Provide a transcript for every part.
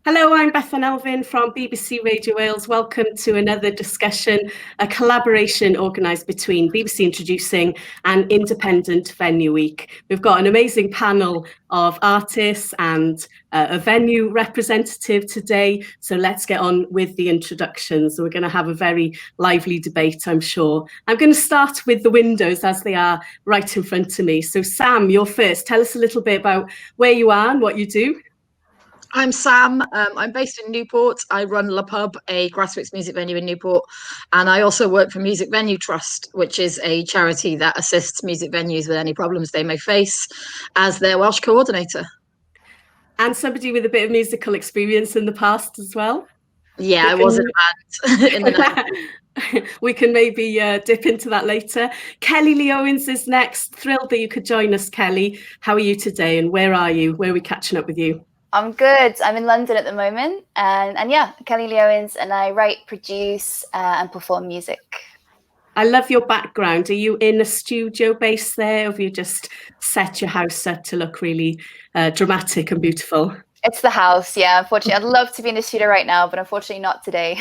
Hello, I'm Bethan Elfyn from BBC Radio Wales. Welcome to another discussion, a collaboration organised between BBC Introducing and Independent Venue Week. We've got an amazing panel of artists and a venue representative today. So let's get on with the introductions. We're going to have a very lively debate, I'm sure. I'm going to start with the windows as they are right in front of me. So Sam, you're first. Tell us a little bit about where you are and what you do. I'm Sam. I'm based in Newport. I run La Pub, a grassroots music venue in Newport. And I also work for Music Venue Trust, which is a charity that assists music venues with any problems they may face, as their Welsh coordinator. And somebody with a bit of musical experience in the past as well. Yeah, I was in a band in the 90s. We can maybe dip into that later. Lee Owens is next. Thrilled that you could join us, Kelly. How are you today and where are you? Where are we catching up with you? I'm good. I'm in London at the moment, and yeah, Lee Owens, and I write, produce, and perform music. I love your background. Are you in a studio base there, or have you just set your house up to look really dramatic and beautiful? It's the house, yeah. Unfortunately, I'd love to be in the studio right now, but unfortunately not today.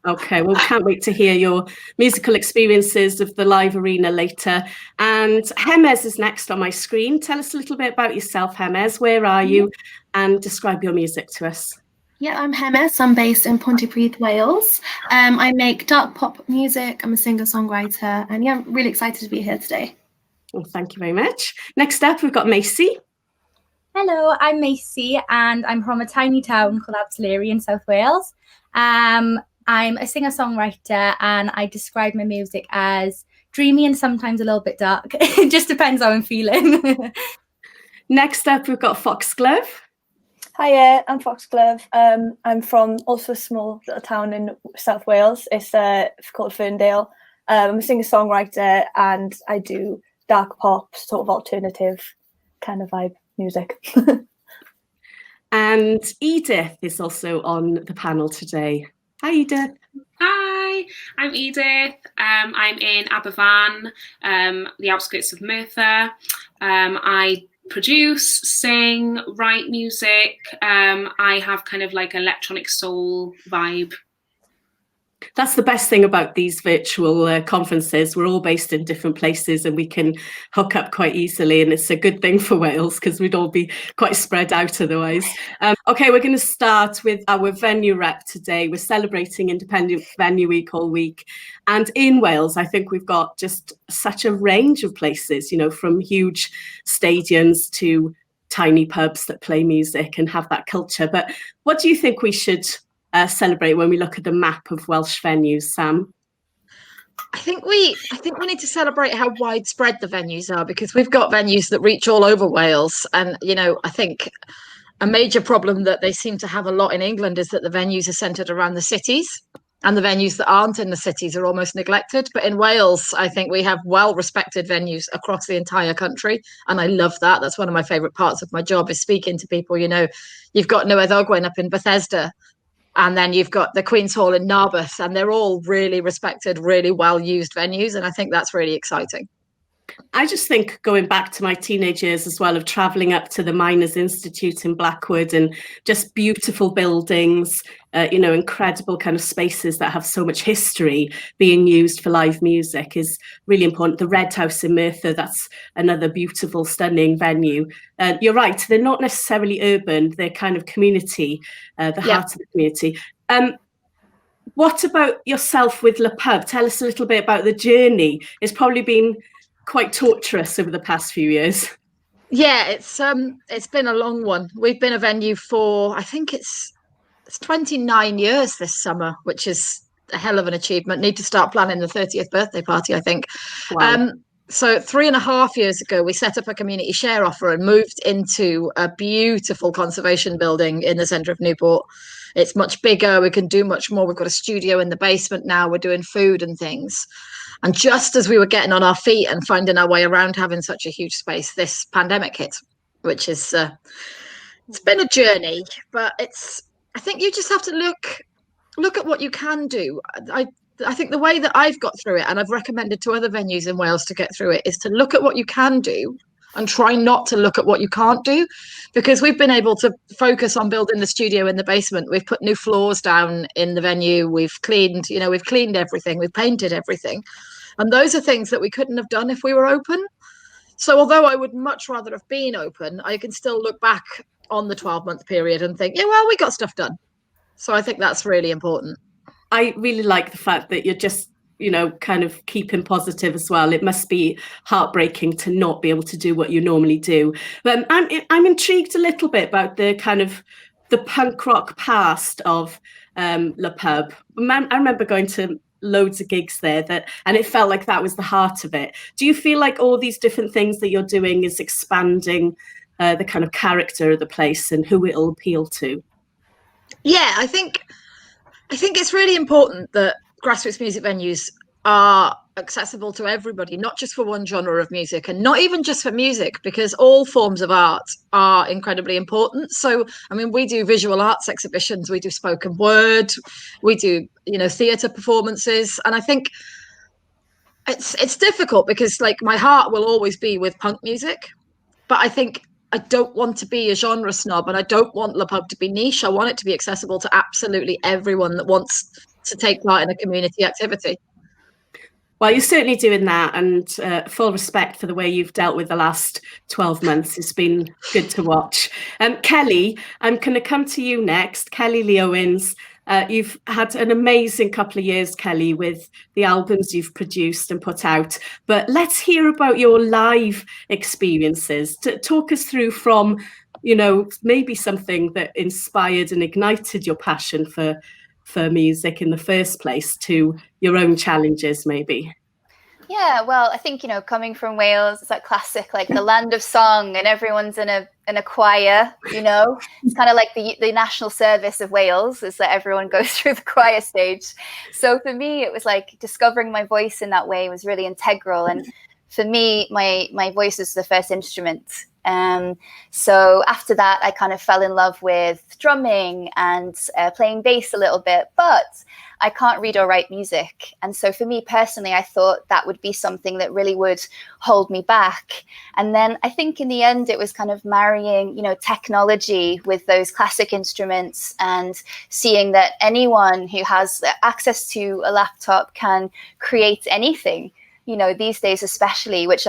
Okay, well, can't wait to hear your musical experiences of the live arena later. And Hemes is next on my screen. Tell us a little bit about yourself, Hemes. Where are you? And describe your music to us. Yeah, I'm Hemes. I'm based in Pontypridd, Wales. I make dark pop music. I'm a singer-songwriter. And yeah, I'm really excited to be here today. Well, thank you very much. Next up, we've got Macy. Hello, I'm Macy, and I'm from a tiny town called Absleary in South Wales. I'm a singer-songwriter, and I describe my music as dreamy and sometimes a little bit dark. It just depends how I'm feeling. Next up, we've got Foxglove. Hiya, I'm Foxglove. I'm from also a small little town in South Wales. It's called Ferndale. I'm a singer-songwriter, and I do dark pop, sort of alternative kind of vibe music. And Edith is also on the panel today. Hi, Edith. Hi, I'm Edith. I'm in Aberfan, the outskirts of Merthyr. I produce, sing, write music. I have kind of like electronic soul vibe. That's the best thing about these virtual conferences. We're all based in different places and we can hook up quite easily, and it's a good thing for Wales because we'd all be quite spread out otherwise. Okay, we're going to start with our venue rep today. We're celebrating Independent Venue Week all week, and in Wales I think we've got just such a range of places, you know, from huge stadiums to tiny pubs that play music and have that culture. But what do you think we should celebrate when we look at the map of Welsh venues, Sam? I think we need to celebrate how widespread the venues are, because we've got venues that reach all over Wales. And, you know, I think a major problem that they seem to have a lot in England is that the venues are centred around the cities, and the venues that aren't in the cities are almost neglected. But in Wales, I think we have well-respected venues across the entire country. And I love that. That's one of my favourite parts of my job, is speaking to people. You know, you've got Newydd Ogwen up in Bethesda, and then you've got the Queen's Hall in Narberth, and they're all really respected, really well-used venues. And I think that's really exciting. I just think going back to my teenage years as well, of travelling up to the Miners Institute in Blackwood, and just beautiful buildings, you know, incredible kind of spaces that have so much history being used for live music is really important. The Red House in Merthyr, that's another beautiful, stunning venue. You're right, they're not necessarily urban, they're kind of community, the heart of the community. What about yourself with La Pub? Tell us a little bit about the journey. It's probably been quite torturous over the past few years. Yeah, it's been a long one. We've been a venue for, I think it's 29 years this summer, which is a hell of an achievement. Need to start planning the 30th birthday party, I think. Wow. So 3.5 years ago, we set up a community share offer and moved into a beautiful conservation building in the centre of Newport. It's much bigger. We can do much more. We've got a studio in the basement now. We're doing food and things. And just as we were getting on our feet and finding our way around having such a huge space, this pandemic hit, which is, it's been a journey, but I think you just have to look at what you can do. I think the way that I've got through it, and I've recommended to other venues in Wales to get through it, is to look at what you can do and try not to look at what you can't do, because we've been able to focus on building the studio in the basement. We've put new floors down in the venue. We've cleaned everything. We've painted everything. And those are things that we couldn't have done if we were open. So although I would much rather have been open, I can still look back on the 12-month period and think, yeah, well, we got stuff done. So I think that's really important. I really like the fact that you're just, kind of keeping positive as well. It must be heartbreaking to not be able to do what you normally do. But I'm intrigued a little bit about the kind of the punk rock past of Le Pub. I remember going to loads of gigs there and it felt like that was the heart of it. Do you feel like all these different things that you're doing is expanding the kind of character of the place and who it'll appeal to? Yeah, I think it's really important that grassroots music venues are accessible to everybody, not just for one genre of music, and not even just for music, because all forms of art are incredibly important. So, I mean, we do visual arts exhibitions, we do spoken word, we do, theatre performances. And I think it's difficult because, like, my heart will always be with punk music, but I think I don't want to be a genre snob, and I don't want Le Pub to be niche. I want it to be accessible to absolutely everyone that wants to take part in a community activity. Well, you're certainly doing that, and full respect for the way you've dealt with the last 12 months. It's been good to watch. Kelly, I'm going to come to you next. Kelly Lee Owens, you've had an amazing couple of years, Kelly, with the albums you've produced and put out. But let's hear about your live experiences. Talk us through from, maybe something that inspired and ignited your passion for music in the first place to your own challenges, maybe. Yeah, well, I think, coming from Wales, it's that classic, like the land of song, and everyone's in a choir, It's kind of like the national service of Wales, is that everyone goes through the choir stage. So for me, it was like discovering my voice in that way was really integral. And for me, my voice is the first instrument. So after that, I kind of fell in love with drumming and playing bass a little bit, but I can't read or write music. And so for me personally, I thought that would be something that really would hold me back. And then I think in the end, it was kind of marrying, technology with those classic instruments and seeing that anyone who has access to a laptop can create anything, these days especially, which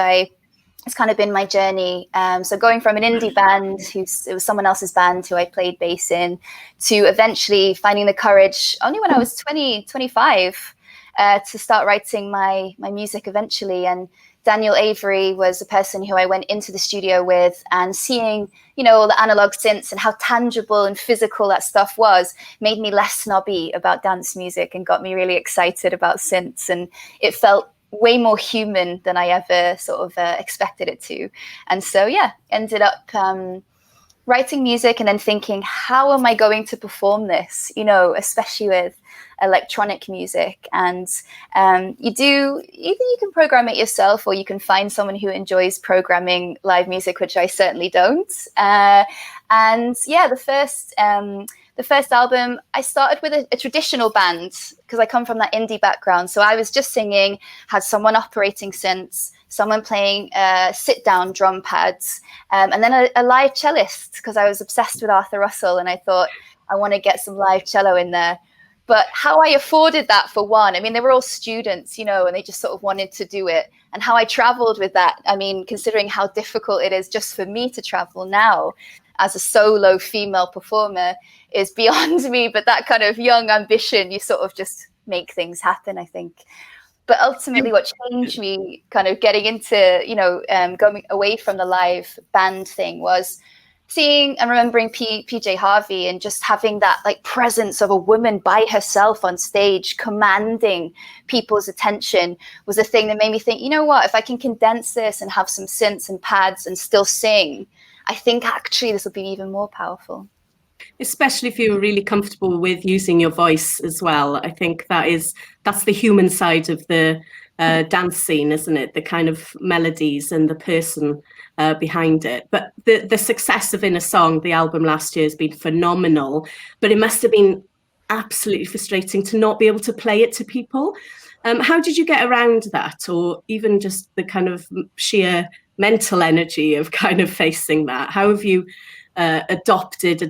it's kind of been my journey. So going from an indie band, it was someone else's band who I played bass in, to eventually finding the courage only when I was 25 to start writing my music eventually. And Daniel Avery was a person who I went into the studio with, and seeing, all the analog synths and how tangible and physical that stuff was made me less snobby about dance music and got me really excited about synths. And it felt way more human than I ever sort of expected it to. And so, ended up writing music and then thinking, how am I going to perform this, especially with electronic music? And either you can program it yourself, or you can find someone who enjoys programming live music, which I certainly don't. The first album, I started with a traditional band because I come from that indie background. So I was just singing, had someone operating synths, someone playing sit-down drum pads, and then a live cellist, because I was obsessed with Arthur Russell and I thought I want to get some live cello in there. But how I afforded that, for one, I mean, they were all students, and they just sort of wanted to do it. And how I traveled with that, I mean, considering how difficult it is just for me to travel now as a solo female performer is beyond me. But that kind of young ambition, you sort of just make things happen, I think. But ultimately what changed me kind of getting into, going away from the live band thing was seeing and remembering PJ Harvey, and just having that like presence of a woman by herself on stage commanding people's attention was a thing that made me think, if I can condense this and have some synths and pads and still sing, I think actually this will be even more powerful. Especially if you're really comfortable with using your voice as well. I think that's the human side of the dance scene, isn't it? The kind of melodies and the person behind it. But the success of In a Song, the album last year, has been phenomenal. But it must have been absolutely frustrating to not be able to play it to people. How did you get around that, or even just the kind of sheer mental energy of kind of facing that? How have you adapted?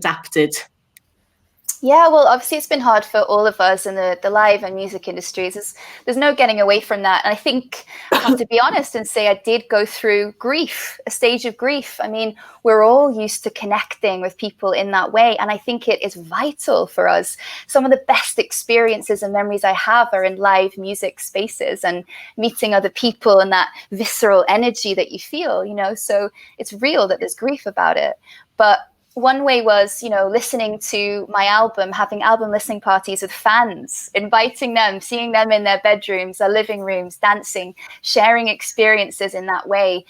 Yeah, well, obviously it's been hard for all of us in the live and music industries. There's no getting away from that. And I think I have to be honest and say I did go through grief, a stage of grief. I mean, we're all used to connecting with people in that way. And I think it is vital for us. Some of the best experiences and memories I have are in live music spaces and meeting other people and that visceral energy that you feel, you know, so it's real that there's grief about it. But one way was, you know, listening to my album, having album listening parties with fans, inviting them, seeing them in their bedrooms, their living rooms, dancing, sharing experiences in that way,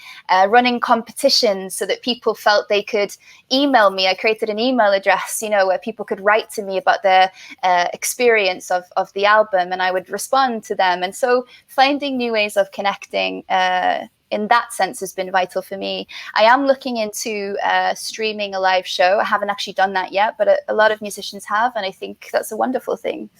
running competitions so that people felt they could email me. I created an email address, you know, where people could write to me about their experience of the album, and I would respond to them. And so finding new ways of connecting in that sense has been vital for me. I am looking into streaming a live show. I haven't actually done that yet, but a lot of musicians have, and I think that's a wonderful thing.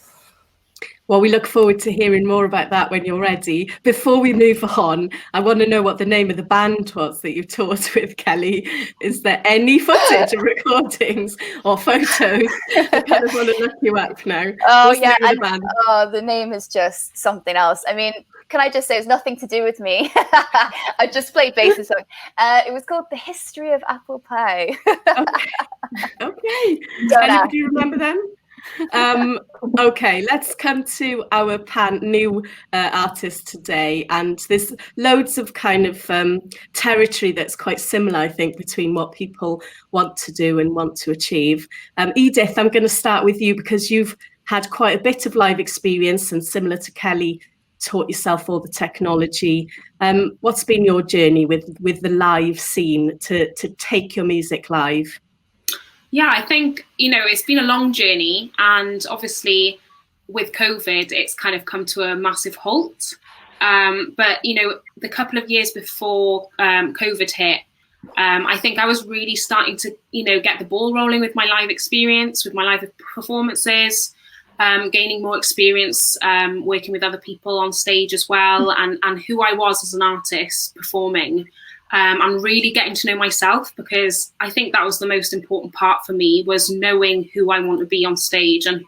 Well, we look forward to hearing more about that when you're ready. Before we move on, I want to know what the name of the band was that you toured with, Kelly. Is there any footage of recordings or photos? I kind of want to look you up now. Oh, What's yeah. The name of the band? Oh, the name is just something else. I mean, can I just say it's nothing to do with me? I just played bass and song. It was called The History of Apple Pie. Okay. Kelly, do you remember them? Okay, let's come to our new artist today, and there's loads of kind of territory that's quite similar, I think, between what people want to do and want to achieve. Edith, I'm going to start with you because you've had quite a bit of live experience, and similar to Kelly, taught yourself all the technology. What's been your journey with the live scene to take your music live? Yeah, I think, you know, it's been a long journey, and obviously with COVID, it's kind of come to a massive halt. But, you know, the couple of years before COVID hit, I think I was really starting to, you know, get the ball rolling with my live experience, with my live performances, gaining more experience working with other people on stage as well, and who I was as an artist performing. I'm really getting to know myself, because I think that was the most important part for me, was knowing who I want to be on stage and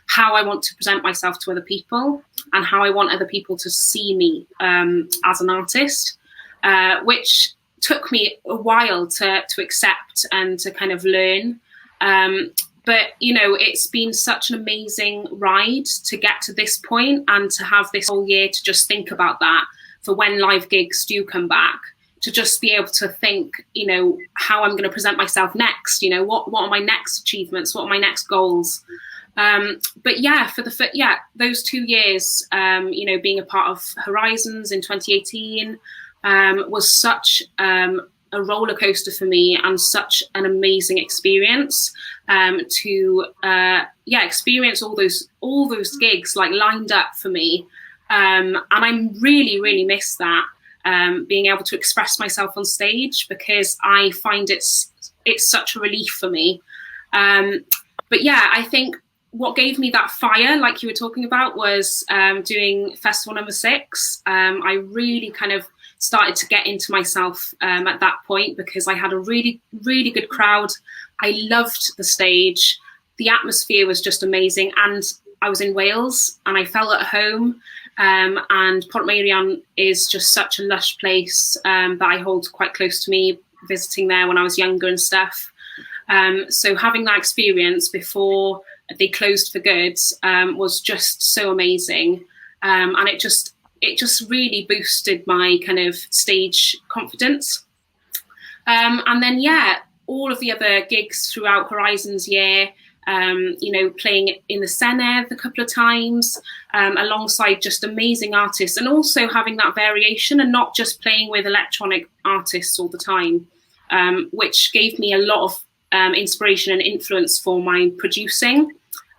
how I want to present myself to other people, and how I want other people to see me as an artist, which took me a while to accept and to kind of learn. But, you know, it's been such an amazing ride to get to this point, and to have this whole year to just think about that for when live gigs do come back, to just be able to think, you know, how I'm going to present myself next, you know, what are my next achievements, what are my next goals. But yeah, those 2 years, you know, being a part of Horizons in 2018 was such a roller coaster for me, and such an amazing experience to experience all those gigs like lined up for me, and I really miss that, being able to express myself on stage, because I find it's such a relief for me. But yeah, I think what gave me that fire, like you were talking about, was doing Festival number 6. I really kind of started to get into myself at that point, because I had a really good crowd. I loved the stage. The atmosphere was just amazing, and I was in Wales and I felt at home. And Portmeirion is just such a lush place that I hold quite close to me, visiting there when I was younger and stuff. So having that experience before they closed for good was just so amazing, and it just really boosted my kind of stage confidence. And then, yeah, all of the other gigs throughout Horizons year, you know, playing in the Senedd a couple of times, alongside just amazing artists, and also having that variation and not just playing with electronic artists all the time, which gave me a lot of inspiration and influence for my producing,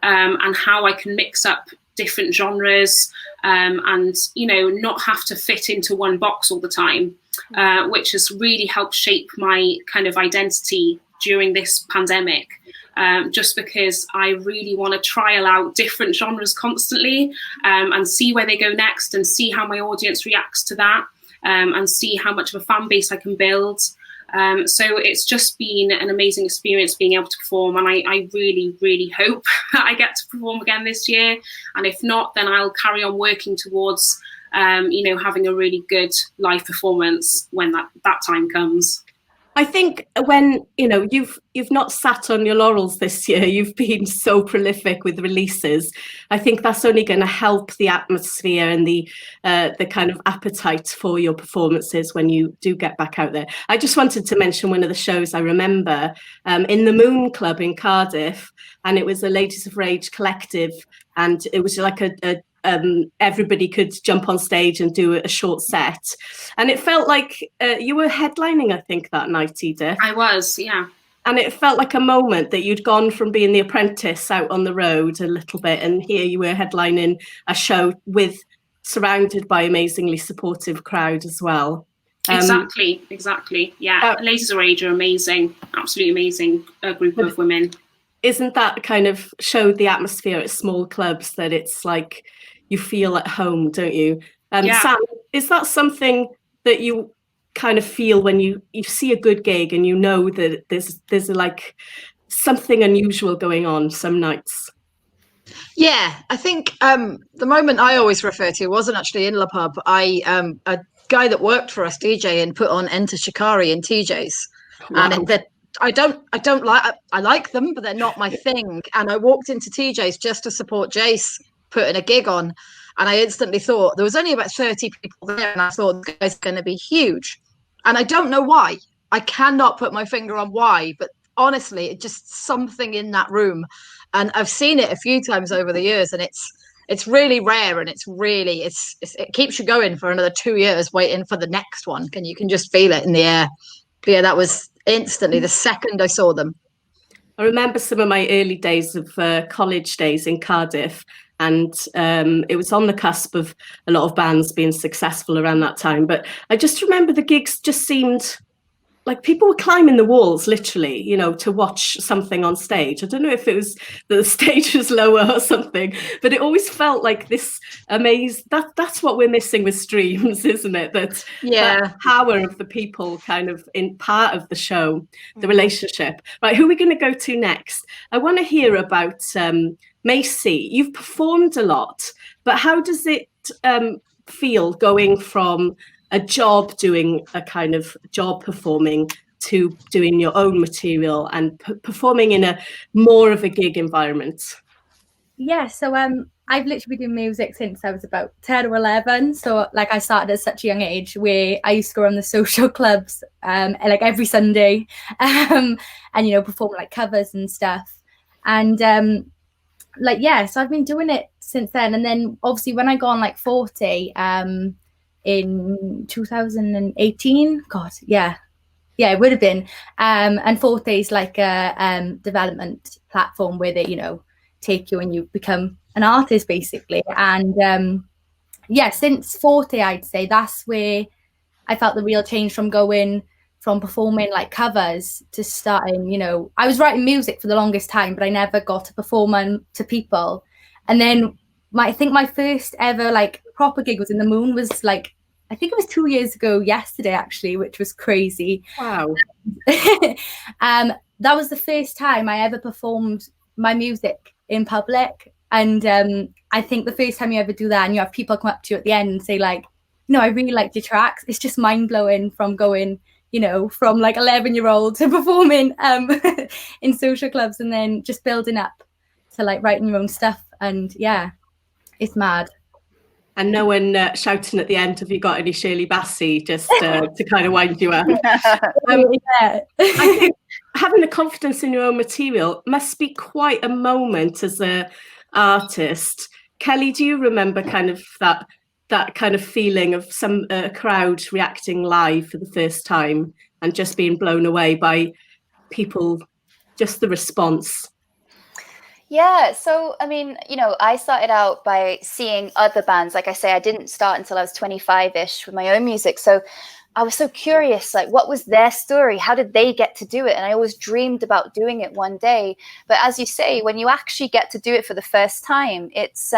and how I can mix up different genres, and, you know, not have to fit into one box all the time, which has really helped shape my kind of identity during this pandemic. Just because I really want to trial out different genres constantly, and see where they go next, and see how my audience reacts to that. and see how much of a fan base I can build. So it's just been an amazing experience being able to perform, and I really, really hope that I get to perform again this year. And if not, then I'll carry on working towards, having a really good live performance when that time comes. I think when you've not sat on your laurels this year, you've been so prolific with releases. I think that's only going to help the atmosphere and the kind of appetite for your performances when you do get back out there. I just wanted to mention one of the shows I remember in the Moon Club in Cardiff, and it was a Ladies of Rage collective, and it was like everybody could jump on stage and do a short set, and it felt like you were headlining, I think, that night, Edith. I was, yeah. And it felt like a moment that you'd gone from being the apprentice out on the road a little bit, and here you were headlining a show surrounded by amazingly supportive crowd as well. Exactly. Yeah, Ladies of Rage are amazing, absolutely amazing group of women. Isn't that kind of showed the atmosphere at small clubs, that it's like you feel at home, don't you? Yeah. Sam, is that something that you kind of feel when you see a good gig and you know that there's like something unusual going on some nights? Yeah, I think the moment I always refer to wasn't actually in La Pub. A guy that worked for us DJ and put on Enter Shikari in TJ's. Wow. And I like them, but they're not my thing. And I walked into TJ's just to support Jace putting a gig on, and I instantly thought there was only about 30 people there, and I thought this guy's going to be huge. And I don't know why. I cannot put my finger on why, but honestly, it's just something in that room. And I've seen it a few times over the years, and it's really rare, and it keeps you going for another 2 years waiting for the next one. And you can just feel it in the air. But yeah, that was instantly the second I saw them. I remember some of my early days of college days in Cardiff, and it was on the cusp of a lot of bands being successful around that time. But I just remember the gigs just seemed like people were climbing the walls, literally, to watch something on stage. I don't know if it was that the stage was lower or something, but it always felt like this that's what we're missing with streams, isn't it? That power of the people kind of in part of the show, the relationship. Right, who are we going to go to next? I want to hear about Macy. You've performed a lot, but how does it feel going from a job, doing a kind of job performing, to doing your own material and performing in a more of a gig environment? Yeah, so I've literally been doing music since I was about 10 or 11. So like I started at such a young age where I used to go on the social clubs like every Sunday and, perform like covers and stuff. And so I've been doing it since then. And then obviously when I got on like 40, in 2018, it would have been, and 40 is like a development platform where they take you and you become an artist basically. And since 40, I'd say that's where I felt the real change, from going from performing like covers to starting, I was writing music for the longest time, but I never got to perform to people. And then I think my first ever like proper gig was in the Moon, was like, I think it was 2 years ago yesterday actually, which was crazy. Wow. That was the first time I ever performed my music in public. And I think the first time you ever do that and you have people come up to you at the end and say like, I really liked your tracks. It's just mind blowing, from going, from like 11-year-old to performing in social clubs, and then just building up to like writing your own stuff. And yeah, it's mad. And no one shouting at the end, have you got any Shirley Bassey, just to kind of wind you up. I think having the confidence in your own material must be quite a moment as an artist. Kelly, do you remember kind of that kind of feeling of some crowd reacting live for the first time and just being blown away by people, just the response? Yeah, so I mean, I started out by seeing other bands. Like I say, I didn't start until I was 25-ish with my own music. So I was so curious, like, what was their story? How did they get to do it? And I always dreamed about doing it one day. But as you say, when you actually get to do it for the first time, it's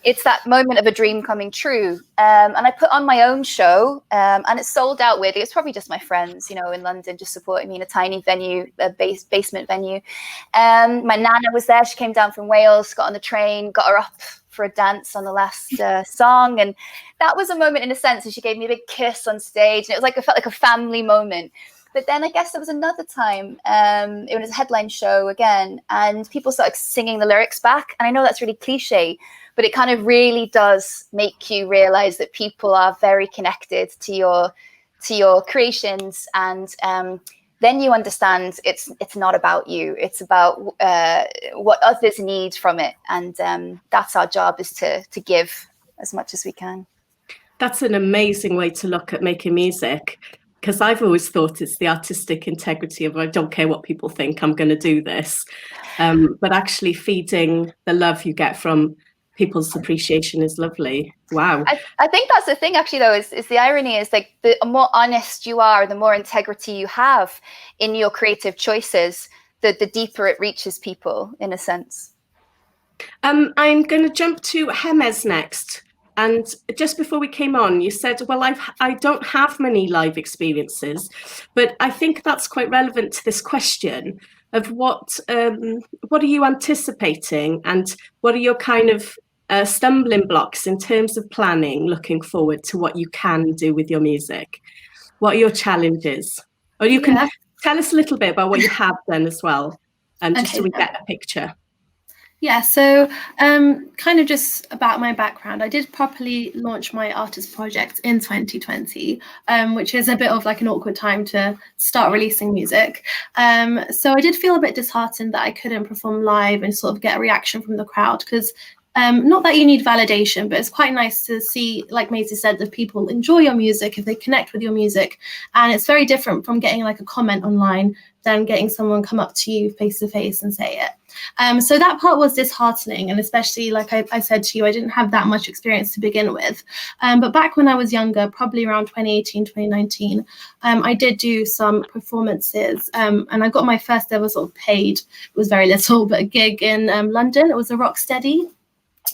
it's that moment of a dream coming true. And I put on my own show, and it sold out weirdly. It's probably just my friends, you know, in London just supporting me in a tiny venue, a basement venue. My nana was there. She came down from Wales, got on the train, got her up for a dance on the last song. And that was a moment in a sense. And she gave me a big kiss on stage. And it was like, it felt like a family moment. But then I guess there was another time, it was a headline show again, and people started singing the lyrics back. And I know that's really cliche, but it kind of really does make you realize that people are very connected to your creations. And then you understand it's not about you. It's about what others need from it. And that's our job, is to give as much as we can. That's an amazing way to look at making music. Because I've always thought it's the artistic integrity of, I don't care what people think, I'm going to do this. But actually feeding the love you get from people's appreciation is lovely. Wow. I think that's the thing, actually, though, is the irony is, like, the more honest you are, the more integrity you have in your creative choices, the deeper it reaches people, in a sense. I'm going to jump to Hemes next. And just before we came on, you said, well, I don't have many live experiences, but I think that's quite relevant to this question of what are you anticipating, and what are your kind of stumbling blocks in terms of planning, looking forward to what you can do with your music? What are your challenges? Or you can tell us a little bit about what you have done as well, just so we get a picture. Yeah, so kind of just about my background, I did properly launch my artist project in 2020, which is a bit of like an awkward time to start releasing music. So I did feel a bit disheartened that I couldn't perform live and sort of get a reaction from the crowd, because not that you need validation, but it's quite nice to see, like Maisie said, that people enjoy your music, if they connect with your music. And it's very different from getting like a comment online than getting someone come up to you face to face and say it. So that part was disheartening, and especially, like I said to you, I didn't have that much experience to begin with. But back when I was younger, probably around 2018, 2019, I did do some performances, and I got my first ever sort of paid, it was very little, but a gig in London. It was a Rocksteady.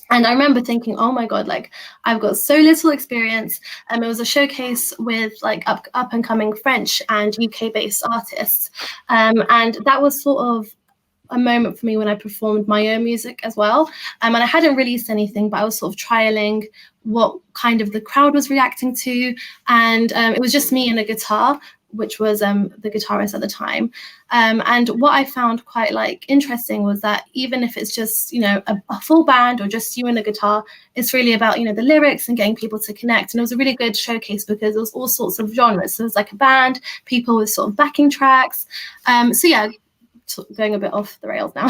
And I remember thinking, oh my God, like, I've got so little experience. It was a showcase with like up and coming French and UK based artists. And that was sort of a moment for me when I performed my own music as well. And I hadn't released anything, but I was sort of trialing what kind of the crowd was reacting to. And it was just me and a guitar, which was the guitarist at the time. And what I found quite like interesting was that even if it's just, you know, a full band or just you and a guitar, it's really about, you know, the lyrics and getting people to connect. And it was a really good showcase because it was all sorts of genres. So it was like a band, people with sort of backing tracks. So yeah, going a bit off the rails now,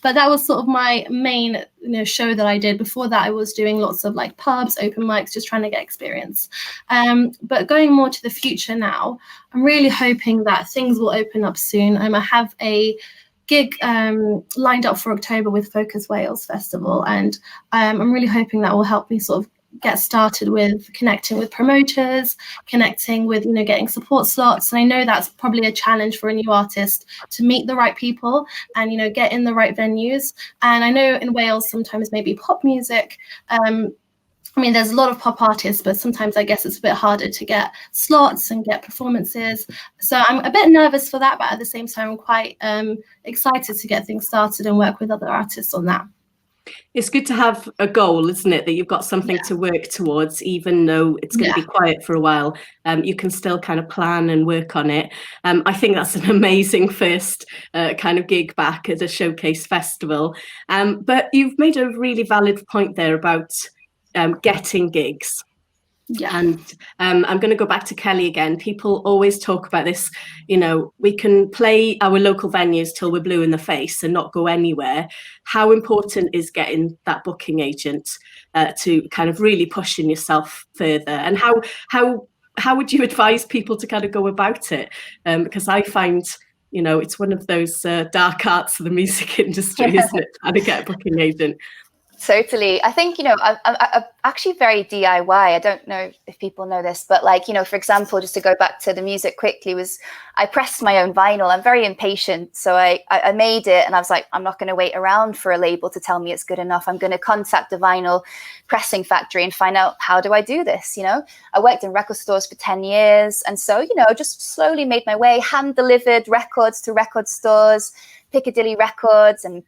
but that was sort of my main, you know, show that I did. Before that, I was doing lots of like pubs, open mics, just trying to get experience. But going more to the future now, I'm really hoping that things will open up soon. I have a gig lined up for October with Focus Wales Festival, and I'm really hoping that will help me sort of get started with connecting with promoters, connecting with, you know, getting support slots. And I know that's probably a challenge for a new artist, to meet the right people and, you know, get in the right venues. And I know in Wales sometimes maybe pop music, I mean, there's a lot of pop artists, but sometimes I guess it's a bit harder to get slots and get performances. So I'm a bit nervous for that, but at the same time, I'm quite excited to get things started and work with other artists on that. It's good to have a goal, isn't it? That you've got something to work towards, even though it's going to be quiet for a while. You can still kind of plan and work on it. I think that's an amazing first kind of gig back at a showcase festival. But you've made a really valid point there about getting gigs. Yeah. And I'm going to go back to Kelly again. People always talk about this, you know, we can play our local venues till we're blue in the face and not go anywhere. How important is getting that booking agent to kind of really pushing yourself further? And how would you advise people to kind of go about it? Because I find, you know, it's one of those dark arts of the music industry, isn't it? Trying to get a booking agent. Totally. I think, I'm actually very DIY. I don't know if people know this, but like, for example, just to go back to the music quickly, was I pressed my own vinyl. I'm very impatient. So I made it and I was like, I'm not going to wait around for a label to tell me it's good enough. I'm going to contact the vinyl pressing factory and find out, how do I do this? I worked in record stores for 10 years. And so, just slowly made my way, hand delivered records to record stores, Piccadilly Records and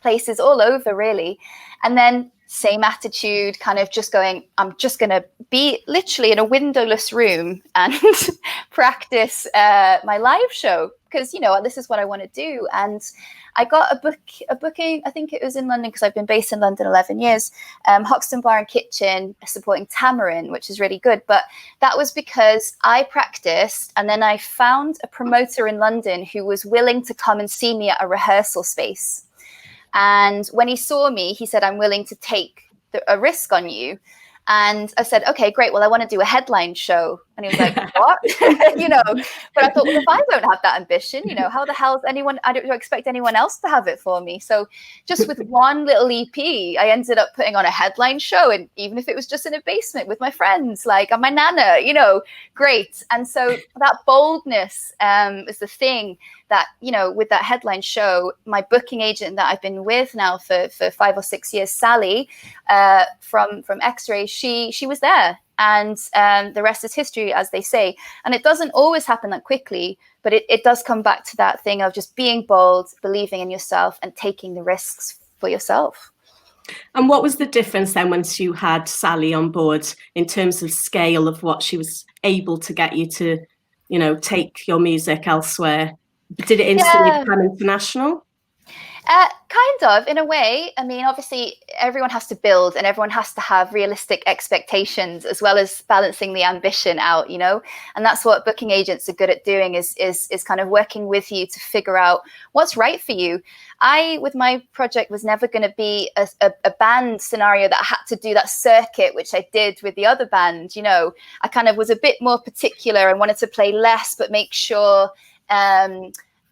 places all over, really. And then same attitude, kind of just going, I'm just going to be literally in a windowless room and practice my live show because, this is what I want to do. And I got a booking, I think it was in London because I've been based in London 11 years, Hoxton Bar and Kitchen supporting Tamarin, which is really good. But that was because I practiced and then I found a promoter in London who was willing to come and see me at a rehearsal space. And when he saw me, he said, I'm willing to take a risk on you. And I said, okay, great. Well, I want to do a headline show. And he was like, what? But I thought, well, if I don't have that ambition, how the hell is I don't expect anyone else to have it for me. So just with one little EP, I ended up putting on a headline show. And even if it was just in a basement with my friends, like my nana, great. And so that boldness is the thing that, with that headline show, my booking agent that I've been with now for 5 or 6 years, Sally, from X-Ray, she was there. And the rest is history, as they say. And it doesn't always happen that quickly, but it does come back to that thing of just being bold, believing in yourself and taking the risks for yourself. And what was the difference then once you had Sally on board in terms of scale of what she was able to get you to, take your music elsewhere? Did it instantly become international? Kind of, in a way. I mean, obviously, everyone has to build and everyone has to have realistic expectations as well as balancing the ambition out, and that's what booking agents are good at doing is kind of working with you to figure out what's right for you. With my project, was never going to be a band scenario that I had to do that circuit, which I did with the other band. I kind of was a bit more particular and wanted to play less, but make sure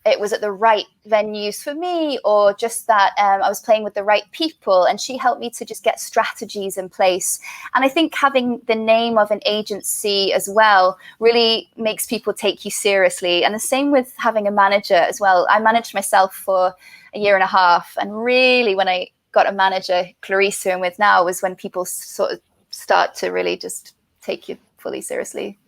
it was at the right venues for me, or just that I was playing with the right people, and she helped me to just get strategies in place. And I think having the name of an agency as well really makes people take you seriously. And the same with having a manager as well. I managed myself for a year and a half, and really when I got a manager, Clarice, who I'm with now, was when people sort of start to really just take you fully seriously.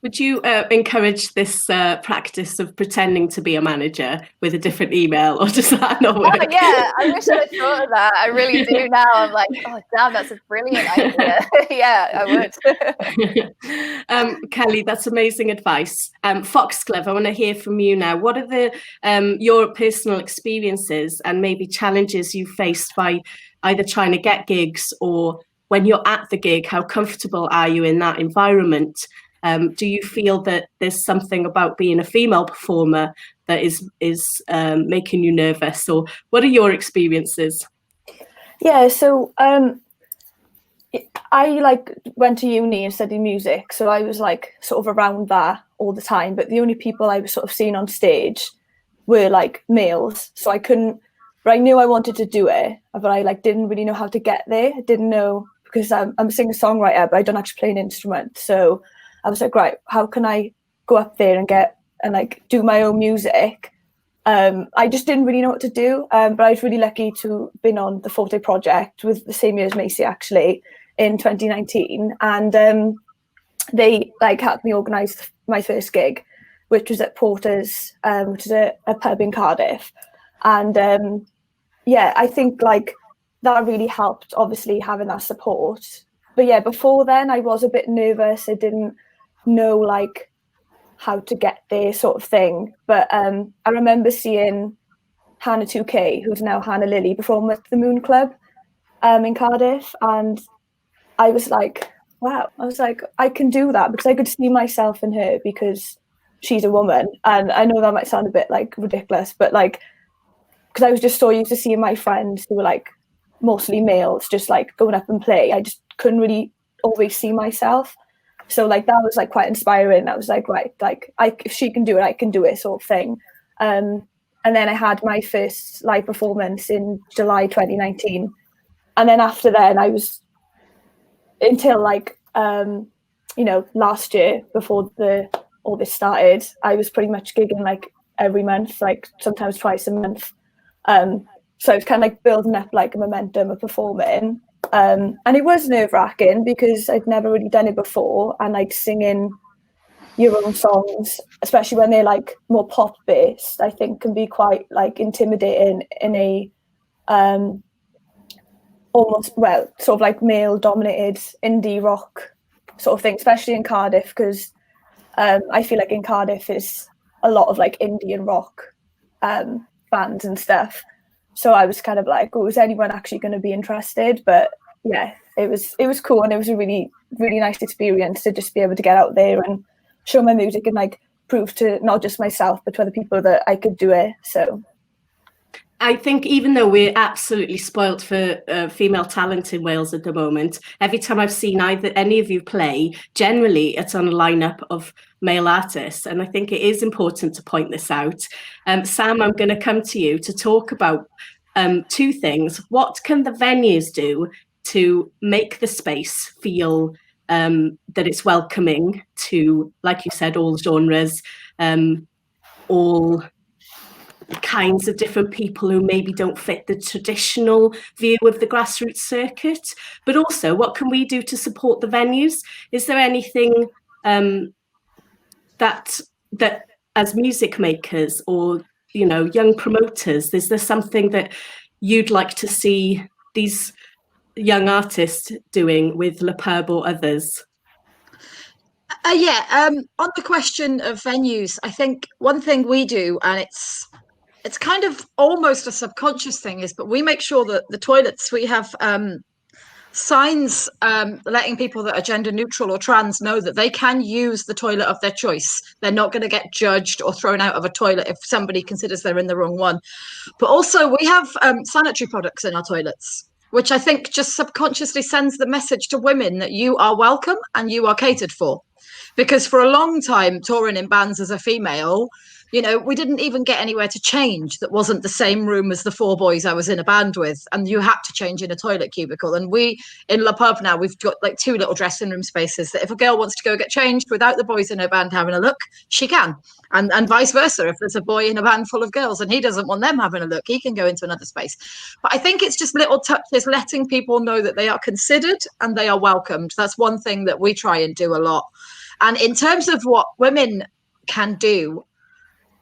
Would you encourage this practice of pretending to be a manager with a different email, or does that not work? Oh, yeah, I wish I had thought of that. I really do now. I'm like, oh, damn, that's a brilliant idea. Yeah, I would. Kelly, that's amazing advice. Foxglove, I want to hear from you now. What are the your personal experiences and maybe challenges you faced by either trying to get gigs, or when you're at the gig, how comfortable are you in that environment? Do you feel that there's something about being a female performer that is making you nervous, or what are your experiences? Yeah, so I went to uni and studied music, so I was sort of around that all the time. But the only people I was sort of seeing on stage were males, so I couldn't. But I knew I wanted to do it, but I didn't really know how to get there. I didn't know, because I'm a singer-songwriter, but I don't actually play an instrument, so I was like, right, how can I go up there and do my own music? I just didn't really know what to do. But I was really lucky to have been on the Forte project with the same year as Macy, actually, in 2019. And they helped me organise my first gig, which was at Porter's, which is a pub in Cardiff. And I think that really helped, obviously, having that support. But yeah, before then I was a bit nervous. I didn't know how to get there, sort of thing. But I remember seeing Hannah 2K, who's now Hannah Lily, perform at the Moon Club in Cardiff, and I was like, wow, I can do that, because I could see myself in her because she's a woman. And I know that might sound a bit ridiculous, but because I was just so used to seeing my friends who were mostly males just going up and play, I just couldn't really always see myself. So that was quite inspiring. I was right, if she can do it, I can do it, sort of thing. And then I had my first live performance in July 2019 And then after then, I was until like last year before all this started, I was pretty much gigging like every month, like sometimes twice a month. So it's kind of like building up like a momentum of performing. And it was nerve-wracking because I'd never really done it before, and like singing your own songs, especially when they're like more pop based, I think can be quite like intimidating in a almost, well, sort of like male dominated indie rock sort of thing, especially in Cardiff, because I feel like in Cardiff is a lot of like indie and rock bands and stuff. So I was kind of like, oh, is anyone actually going to be interested? But yeah, it was cool, and it was a really, really nice experience to just be able to get out there and show my music and like prove to not just myself but to other people that I could do it. So I think even though we're absolutely spoilt for female talent in Wales at the moment, every time I've seen either any of you play, generally it's on a lineup of male artists. And I think it is important to point this out. Sam, I'm going to come to you to talk about two things. What can the venues do to make the space feel that it's welcoming to, like you said, all genres, all kinds of different people who maybe don't fit the traditional view of the grassroots circuit, but also what can we do to support the venues? Is there anything that as music makers or young promoters, is there something that you'd like to see these young artists doing with Le Pub or others? On the question of venues, I think one thing we do, and it's kind of almost a subconscious thing, but we make sure that the toilets, we have signs letting people that are gender neutral or trans know that they can use the toilet of their choice. They're not going to get judged or thrown out of a toilet if somebody considers they're in the wrong one. But also we have sanitary products in our toilets, which I think just subconsciously sends the message to women that you are welcome and you are catered for. Because for a long time, touring in bands as a female, we didn't even get anywhere to change that wasn't the same room as the four boys I was in a band with. And you had to change in a toilet cubicle. And we, in Le Pub now, we've got like 2 little dressing room spaces that if a girl wants to go get changed without the boys in her band having a look, she can. And vice versa. If there's a boy in a band full of girls and he doesn't want them having a look, he can go into another space. But I think it's just little touches, letting people know that they are considered and they are welcomed. That's one thing that we try and do a lot. And in terms of what women can do,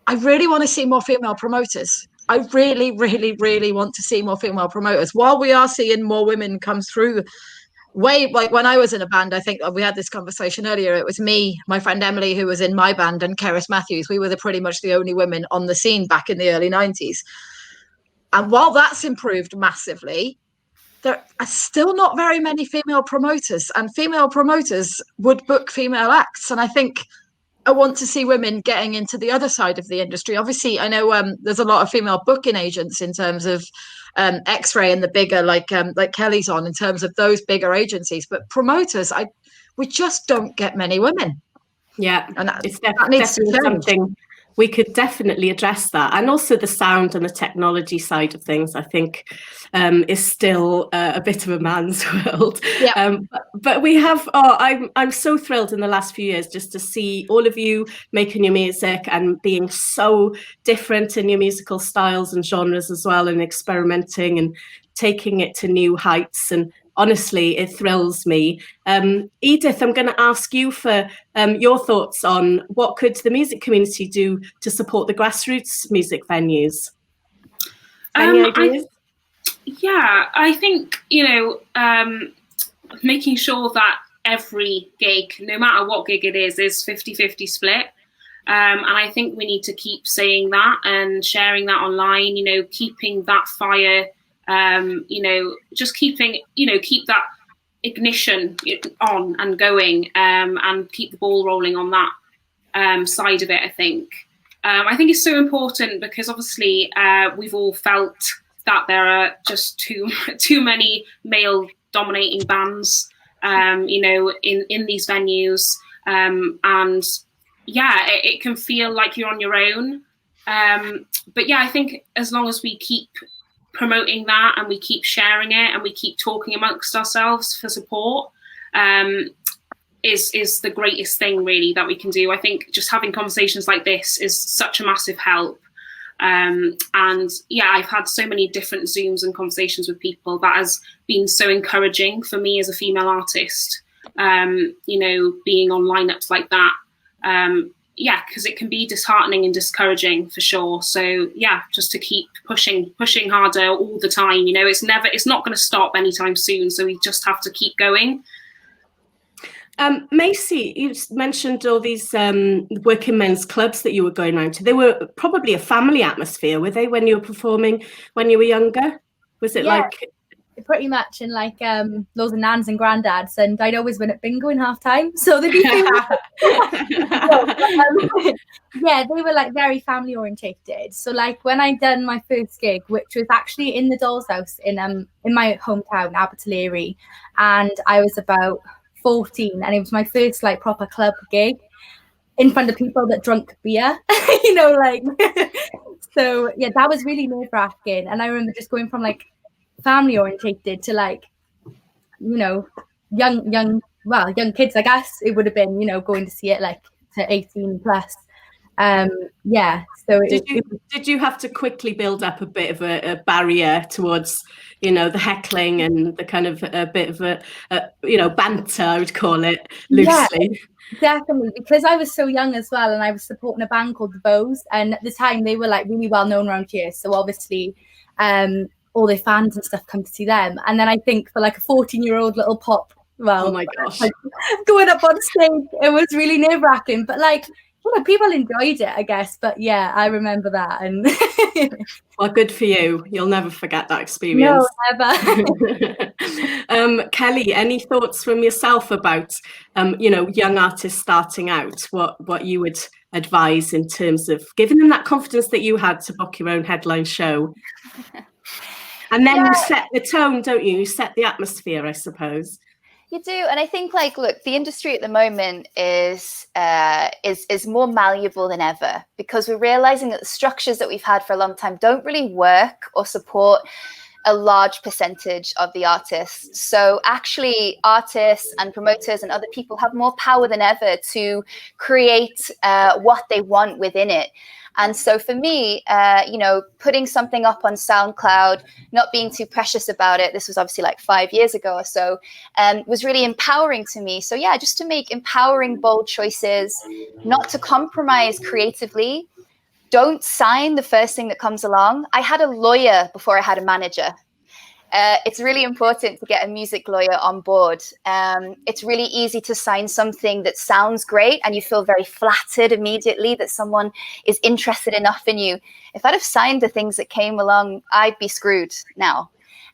I really want to see more female promoters. I really, really, really want to see more female promoters. While we are seeing more women come through, like when I was in a band, I think we had this conversation earlier. It was me, my friend Emily, who was in my band, and Keris Matthews. We were pretty much the only women on the scene back in the early 90s. And while that's improved massively, there are still not very many female promoters, and female promoters would book female acts. And I think I want to see women getting into the other side of the industry. Obviously, I know there's a lot of female booking agents in terms of X-Ray and the bigger, like Kelly's on, in terms of those bigger agencies. But promoters, we just don't get many women. Yeah, and it's definitely something we could definitely address that. And also the sound and the technology side of things, I think, is still a bit of a man's world. Yeah. But we have, I'm so thrilled in the last few years just to see all of you making your music and being so different in your musical styles and genres as well, and experimenting and taking it to new heights. And honestly, it thrills me. Edith, I'm going to ask you for your thoughts on what could the music community do to support the grassroots music venues? Any ideas? I think, making sure that every gig, no matter what gig it is 50-50 split. And I think we need to keep saying that and sharing that online, keeping that fire, just keep that ignition on and going, and keep the ball rolling on that side of it, I think. I think it's so important because obviously we've all felt that there are just too many male dominating bands, in these venues. And it can feel like you're on your own. But I think as long as we keep promoting that and we keep sharing it and we keep talking amongst ourselves for support is the greatest thing really that we can do. I think just having conversations like this is such a massive help. And yeah, I've had so many different Zooms and conversations with people that has been so encouraging for me as a female artist, you know, being on lineups like that. Yeah, because it can be disheartening and discouraging for sure. So yeah, just to keep pushing harder all the time. You know, it's not going to stop anytime soon. So we just have to keep going. Macy, you mentioned all these working men's clubs that you were going around to. They were probably a family atmosphere, were they, when you were performing when you were younger? Was it like... Pretty much, and like loads of nans and granddads, and I'd always win at bingo in half time, so they'd be yeah, they were like very family orientated. So like when I done my first gig, which was actually in the Doll's House in my hometown Abertillery, and I was about 14, and it was my first like proper club gig in front of people that drunk beer, you know, like so yeah, that was really nerve-wracking. And I remember just going from like family orientated to like, you know, young kids, I guess it would have been, you know, going to see it like to 18 plus. Yeah, so did you have to quickly build up a bit of a barrier towards, you know, the heckling and the kind of a bit of a you know, banter, I would call it loosely? Yeah, definitely, because I was so young as well, and I was supporting a band called the Bows, and at the time they were like really well known around here, so obviously all their fans and stuff come to see them. And then I think for like a 14-year-old little pop, well, oh my gosh, like, going up on stage, it was really nerve-wracking, but like, you know, people enjoyed it, I guess. But yeah, I remember that. And well, good for you. You'll never forget that experience. No, never. Kelly, any thoughts from yourself about you know, young artists starting out, what you would advise in terms of giving them that confidence that you had to book your own headline show? And then you set the tone, don't you? You set the atmosphere, I suppose. You do, and I think, like, look, the industry at the moment is more malleable than ever, because we're realizing that the structures that we've had for a long time don't really work or support a large percentage of the artists. So actually, artists and promoters and other people have more power than ever to create what they want within it. And so for me, you know, putting something up on SoundCloud, not being too precious about it, this was obviously like 5 years ago or so, was really empowering to me. So yeah, just to make empowering, bold choices, not to compromise creatively. Don't sign the first thing that comes along. I had a lawyer before I had a manager. It's really important to get a music lawyer on board. It's really easy to sign something that sounds great and you feel very flattered immediately that someone is interested enough in you. If I'd have signed the things that came along, I'd be screwed now.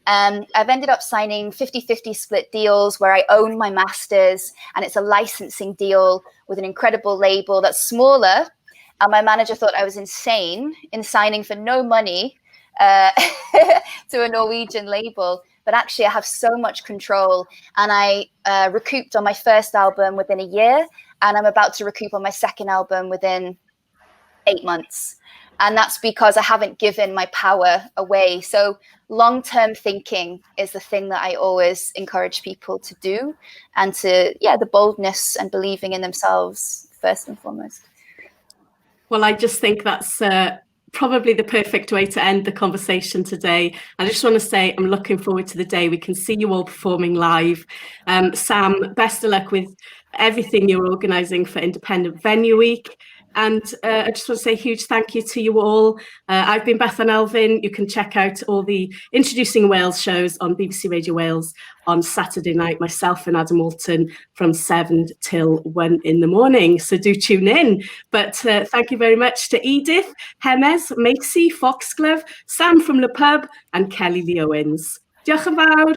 I've ended up signing 50-50 split deals where I own my masters, and it's a licensing deal with an incredible label that's smaller. And my manager thought I was insane in signing for no money to a Norwegian label, but actually I have so much control, and I recouped on my first album within a year, and I'm about to recoup on my second album within 8 months, and that's because I haven't given my power away. So long-term thinking is the thing that I always encourage people to do, and to the boldness and believing in themselves first and foremost. Well, I just think that's probably the perfect way to end the conversation today. I just want to say I'm looking forward to the day we can see you all performing live. Sam, best of luck with everything you're organising for Independent Venue Week. And I just want to say a huge thank you to you all. I've been Bethan Elfyn. You can check out all the Introducing Wales shows on BBC Radio Wales on Saturday night, myself and Adam Walton from 7 till 1 in the morning. So do tune in. But thank you very much to Edith, Hemes, Macy, Foxglove, Sam from Le Pub and Kelly Lee Owens. Diolch yn fawr.